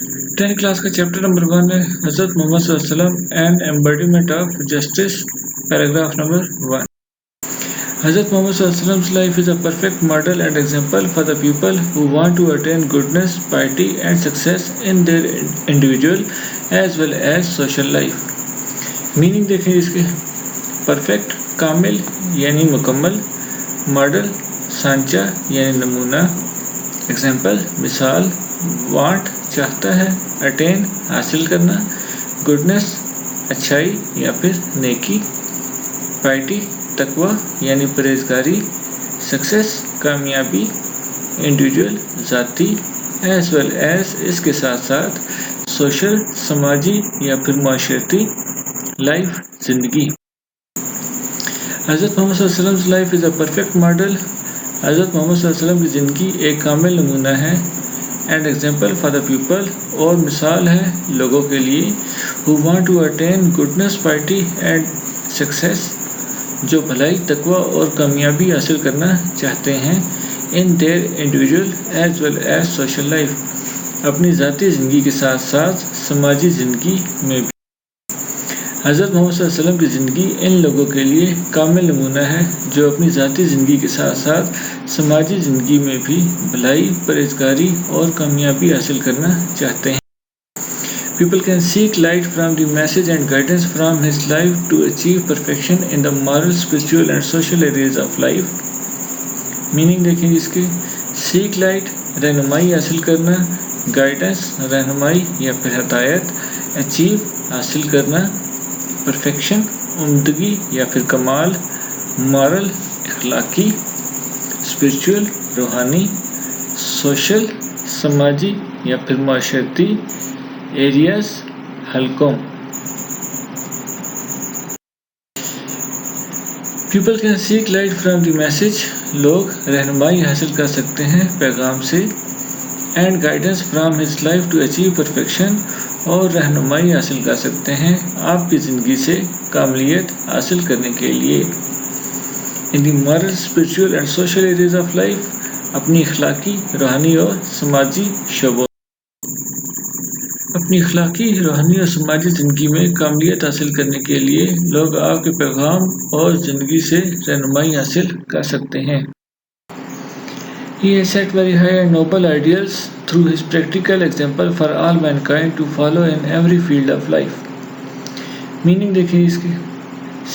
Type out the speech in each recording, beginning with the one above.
10 class का chapter number 1 है हज़रत मोहम्मद सल्लल्लाहु अलैहि वसल्लम and embodiment of justice, paragraph number 1. Hazrat Muhammad Sallallahu Alaihi Wasallam's life is a perfect model and example for the people who want to attain goodness, piety and success in their individual as well as social life. Meaning देखें इसके. Perfect कामिल यानी मुकम्मल, model सांचा यानी नमूना, example मिसाल, want चाहता है, अटेन हासिल करना, गुडनेस अच्छाई या फिर नेकी, पाइटी तकवा यानी परहेजगारी, सक्सेस कामयाबी, इंडिविजुअल ज़ाती, एज वेल एज इसके साथ साथ सोशल समाजी या फिर माशरती, लाइफ ज़िंदगी. हज़रत मोहम्मद सल्लल्लाहु अलैहि वसल्लम life is a perfect model. हज़रत मोहम्मद सल्लल्लाहु अलैहि वसल्लम की ज़िंदगी एक कामिल नमूना है. And example for the people और मिसाल है लोगों के लिए who want to attain goodness, piety and success जो भलाई, तकवा और कामयाबी हासिल करना चाहते हैं in their individual as well as social life, अपनी ज़ाती ज़िंदगी के साथ साथ समाजी ज़िंदगी में भी. हज़रत मोहम्मद सल्लल्लाहु अलैहि वसल्लम की ज़िंदगी इन लोगों के लिए कामिल नमूना है जो अपनी ज़ाती ज़िंदगी के साथ साथ समाजी ज़िंदगी में भी भलाई, परहेजगारी और कामयाबी हासिल करना चाहते हैं. People can seek light from the message and guidance from his life to achieve perfection in the moral, spiritual and social areas of life. Meaning देखेंगे इसके. सीक लाइट रहनुमाई हासिल करना, गाइडेंस रहनुमाई या फिर हदायत, अचीव हासिल करना, परफेक्शन उम्दगी या फिर कमाल, मॉरल इखलाकी, स्पिरिचुअल रूहानी, सोशल समाजी या फिर माशरती, एरियाज हलकों. People can seek light from the message लोग रहनुमाई हासिल कर सकते हैं पैगाम से. And guidance from his life to achieve perfection और रहनुमाई हासिल कर सकते हैं आपकी ज़िंदगी से कामलियत हासिल करने के लिए. In the moral, spiritual and social areas of life अपनी अखलाकी, रूहानी और समाजी शोबों. अपनी अखलाकी, रूहानी और समाजी ज़िंदगी में कामलियत हासिल करने के लिए लोग आपके पैगाम और ज़िंदगी से रहनुमाई हासिल कर सकते हैं. He has set very high and noble ideals through his practical example for all mankind to follow in every field of life. Meaning देखिए इसके.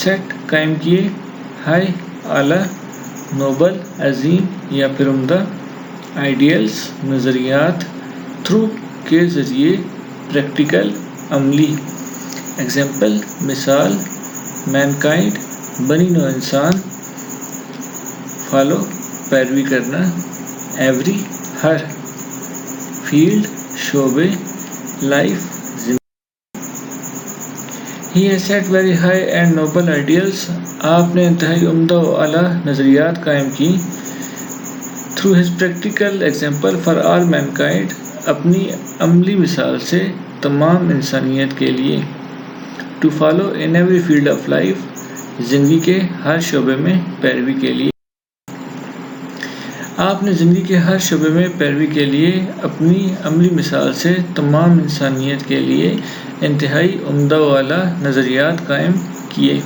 सेट कायम किए, हाई आला, नोबल अजीम या फिर उम्दा, आइडियल्स नज़रियात, थ्रू के ज़रिए, प्रैक्टिकल अमली, एग्जाम्पल मिसाल, मैनकाइंड बनी नौ इंसान, फॉलो पैरवी करना, एवरी हर, फील्ड शोबे, लाइफ जिंदगी. He has set very high and noble ideals आपने इंतहाई उम्दा व आला नज़रियात कायम की. Through his practical example for all mankind अपनी अमली मिसाल से तमाम इंसानियत के लिए. To follow in every field of life ज़िंदगी के हर शोबे में पैरवी के लिए. आपने ज़िंदगी के हर शोबे में पैरवी के लिए अपनी अमली मिसाल से तमाम इंसानियत के लिए इंतहाई उम्दा वाला नज़रियात कायम किए.